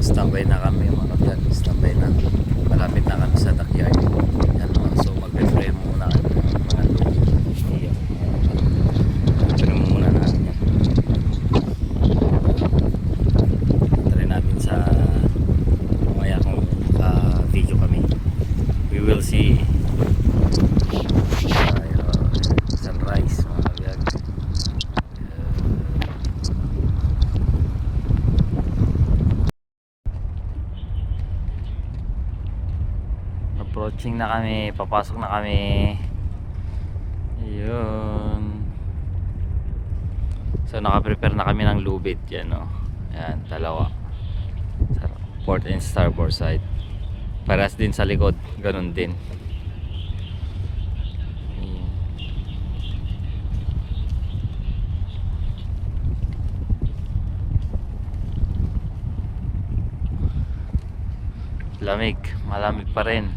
Standby na kami mga vlog. Standby na. Malapit na kami sa dockyard. Yan, so mag-reframe muna kami ng mga loob. Iyan. Reframe muna natin yan. Try natin sa mamaya kung video kami. We will see sunrise mga vlog. Approaching na kami, papasok na kami. Ayun. So naka-prepare na kami ng lubid yan, no. Ayan, dalawa. Sa port and starboard side. Paras din sa likod, ganun din. Ayan. Lamig, malamig pa rin.